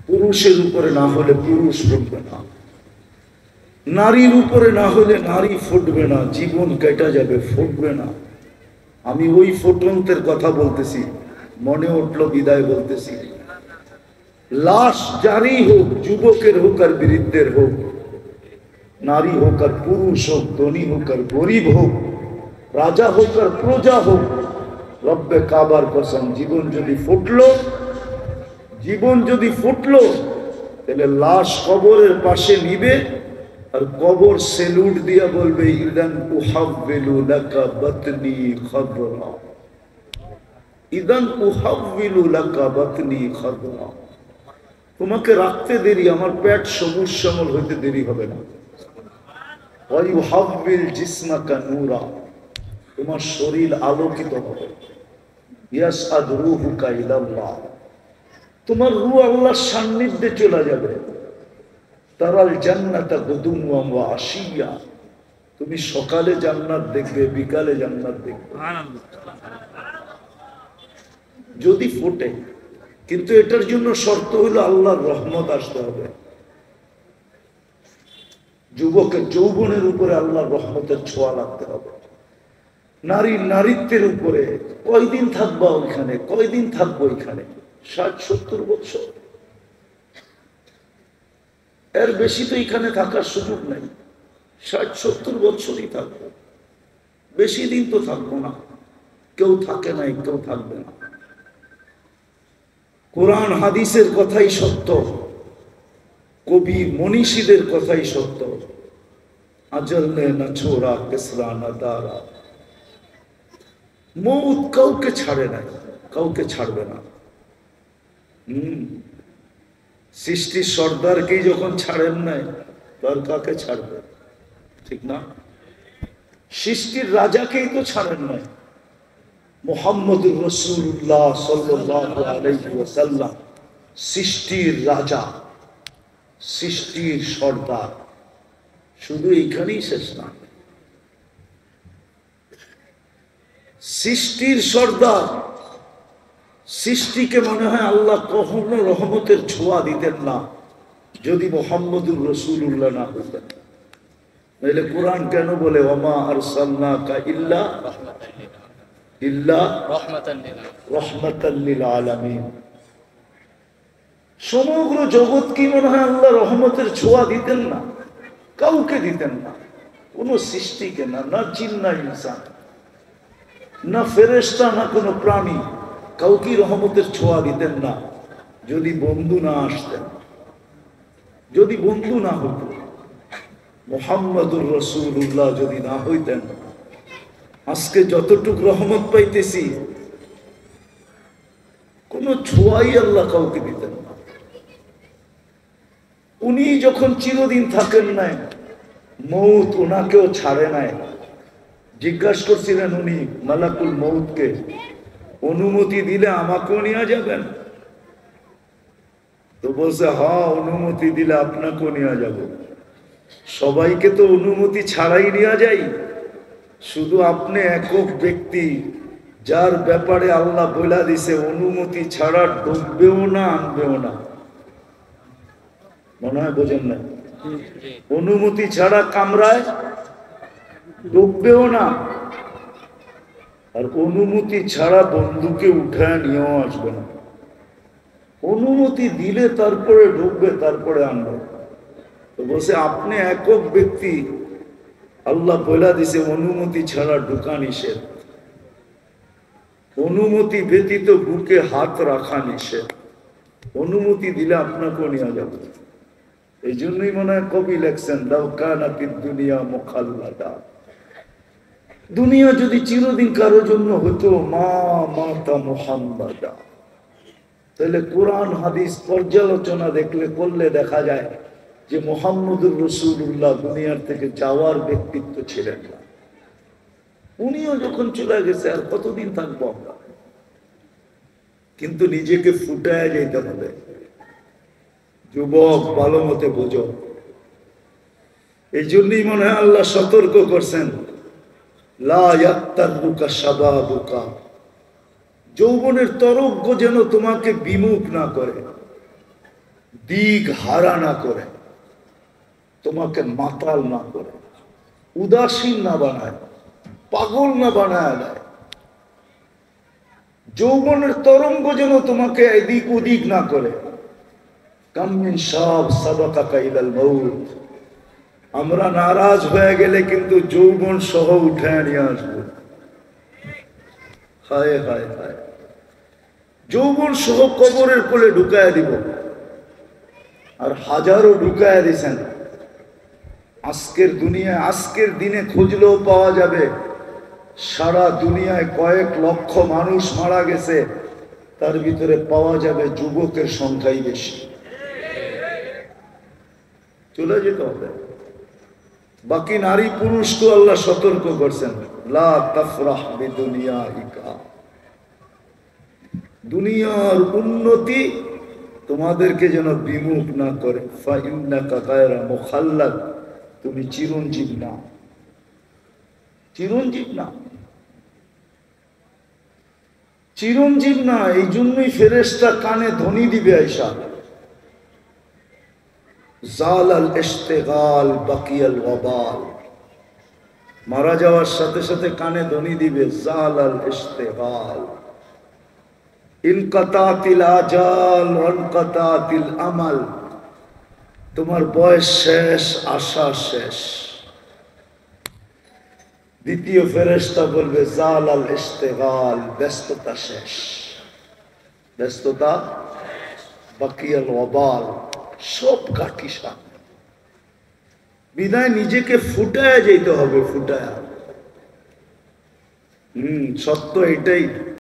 পুরুষের উপরে না হলে পুরুষ ফুটবে না, নারীর উপরে না হলে নারী ফুটবে না, জীবন কেটে যাবে, ফুটবে না। আমি ওই ফুটন্তের কথা বলতেছি, মনে উঠলো বিদায় বলতেছি। লাশ যারই হোক, যুবকের হোক আর বৃদ্ধের হোক, নারী হোক আর পুরুষ হোক, ধনী হোক আর গরিব হোক, রাজা হোক আর প্রজা হোক, রব্বে কাবার কসম, জীবন যদি ফুটলো তাহলে লাশ কবরের পাশে নিবে আর কবর সেলুট দিয়া বলবে, ইদান উহাব্বিলু লাকা বাতনি খাদরা, ইদান উহাব্বিলু লাকা বাতনি খাদরা। তোমাকে রাখতে দেরি, আমার পেট সবুজ শ্যামল হইতে দেরি হবে না। ওয়া ইউহাব্বিল জিসমাকা নূরা, তোমার শরীর আলোকিত হবে। ইয়াসআদ রূহুকা ইলাল্লাহ, তোমার রূহ আল্লাহর সান্নিধ্যে চলে যাবে। তারাল জান্নাতা গুদুওয়া ওয়া আশিয়া, তুমি সকালে জান্নাত দেখবে, বিকালে জান্নাত দেখবে যদি ফোটে। কিন্তু এটার জন্য শর্ত হলো আল্লাহর রহমত আসতে হবে। যুবকের যৌবনের উপরে আল্লাহর রহমতের ছোঁয়া লাগতে হবে। নারীর নারীত্বের উপরে কয়দিন থাকবো ওইখানে, কয়দিন থাকবো ওইখানে, 60-70 বছর, এর বেশি তো এখানে থাকার সুযোগ নাই। 60-70 বছরই থাকবো, বেশি দিন তো থাকবো না। কেউ থাকে নাই, কেউ থাকবে না। কোরআন হাদিসের কথাই সত্য, কবি মনীষীদের কথাই সত্য। আজল নে না ছোড়া কেসরা না দারা, মৌত কাউকে ছাড়ে নাই, কাউকে ছাড়বে না। সৃষ্টির সর্দারকেই যখন ছাড়েন নাই, তার কাকে ছাড়বে? ঠিক না? সৃষ্টির রাজাকেই তো ছাড়েন নাই। মুহাম্মদুর রাসূলুল্লাহ সাল্লাল্লাহু আলাইহি ওয়াসাল্লাম সৃষ্টির রাজা, সৃষ্টির সর্দার। শুধু এইখানেই শেষ না, সৃষ্টির সর্দার। সৃষ্টিকে মনে হয় আল্লাহ কখনো রহমতের ছোঁয়া দিতেন না যদি মুহাম্মদুর রাসূলুল্লাহ না হতেন। তাহলে কোরআন কেন বলে ওয়ামা আরসালনাকা ইল্লা রাহমাতাল লিল আলামিন? সমগ্র জগৎ কি মনে হয় আল্লাহ রহমতের ছোঁয়া দিতেন না? কাউকে দিতেন না, কোন সৃষ্টিকে না, না জিন না ইনসান, না ফেরেশতা, না কোনো প্রাণী, কাউকে রহমতের ছোঁয়া দিতেন না যদি বন্ধু না আসতেন, যদি বন্ধু না হতো। মুহাম্মদুর রাসূলুল্লাহ যদি না হইতেন, আজকে যতটুকু রহমত পাইতেছি কোন ছোঁয়াই আল্লাহ কাউকে দিতেন না। উনি যখন চিরদিন থাকেন নাই, মৌত ওনাকেও ছাড়ে নাই। জিজ্ঞাসা করছিলেন উনি মালাকুল মৌতকে, অনুমতি দিলে আমাকেও নিয়ে যাবেন? তো বলছে, হ্যাঁ, অনুমতি দিলে আপনাকেও নিয়ে যাব। সবাইকে তো অনুমতি ছাড়াই নিয়ে যাই, শুধু আপনি একক ব্যক্তি যার ব্যাপারে আল্লাহ বলে দিছে অনুমতি ছাড়া ডুববেও না, আনবেও না। মনে হয় বোঝেন না? অনুমতি ছাড়া কামরায় ডুববেও না, আর অনুমতি ছাড়া বন্ধুকে উঠায় নিয়েও আসবে না। অনুমতি দিলে তারপরে ঢুকবে, তারপরে আনবে। তো বলছে আপনি একক ব্যক্তি, আল্লাহ বলে দিছে অনুমতি ছাড়া ঢুকা নিষেধ, অনুমতি ব্যতীত বুকে হাত রাখা নিষেধ। অনুমতি দিলে আপনাকেও নিয়ে যাবে। এই জন্যই মনে হয় কবি লেখছেন, লাউ কানাতিদ দুনিয়া মুখাল্লাদা, দুনিয়া যদি চিরদিন কারোর জন্য হতো মা মাতা মুহাম্মাদা। তাহলে কোরআন হাদিস পর্যালোচনা করলে দেখা যায় যে মুহাম্মদুর রাসূলুল্লাহ দুনিয়ার থেকে যাওয়ার ব্যক্তিত্ব ছিলেন না। উনিও যখন চলে গেছে, আর কতদিন থাকবো আমরা? কিন্তু নিজেকে ফুটায় যেতে হবে। যুবক, ভালো মতে বোঝো। এই জন্যই মনে হয় আল্লাহ সতর্ক করছেন, লা ইয়াক্তারুকা শাবাবুকা, যৌবনের তরঙ্গ যেন তোমাকে বিমুখ না করে। দিক হারা না করে, তোমাকে মাতাল না করে, উদাসীন না বানায়, পাগল না বানায় দেয়। যৌবনের তরঙ্গ যেন তোমাকে এদিক ওদিক না করে। কাম মিন শাব সাবাকাকা ইলাল মাউত, আমরা নারাজ হয়ে গেলে কিন্তু যৌবন সহ উঠে নিয়ে আসবো। হায় হায় হায়, যৌবন সহ কবরের কোলে ঢুকায় দিব। আর হাজারো ঢুকায় দিছেন। আজকের দুনিয়ায়, আজকের দিনে খুঁজলেও পাওয়া যাবে, সারা দুনিয়ায় কয়েক লক্ষ মানুষ মারা গেছে, তার ভিতরে পাওয়া যাবে যুবকের সংখ্যাই বেশি। চলে যেতে হবে। বাকি নারী পুরুষ তো আল্লাহ সতর্ক করছেন, লা তাফরাহ বিদুনিয়াহিকা, দুনিয়ার উন্নতি তোমাদেরকে যেন বিমুখ না করে। ফাইন্নাকা গায়রা মুখাল্লাদ, তুমি চিরঞ্জীব না, চিরঞ্জীব না, চিরঞ্জীব না। এই জন্যই ফেরেশতা কানে ধ্বনি দিবে আয়েশা, জালাল ইশতিগাল বাকিয়াল ওয়াবাল, মারা যাওয়ার সাথে সাথে কানে ধ্বনি দিবে জালাল ইশতিগাল, ইনকাতাতিল আজাল ওয়ানকাতাতিল আমাল, তোমার বয়স শেষ, আশা শেষ। দ্বিতীয় ফেরেশতা বলবে জালাল ইশতিগাল, ব্যস্ততা শেষ, ব্যস্ততা, বাকিয়াল ওয়াবাল, সব কাটি সামনে। বিদায় নিজেকে ফুটায় যেতে হবে, ফুটায়। সত্য এটাই।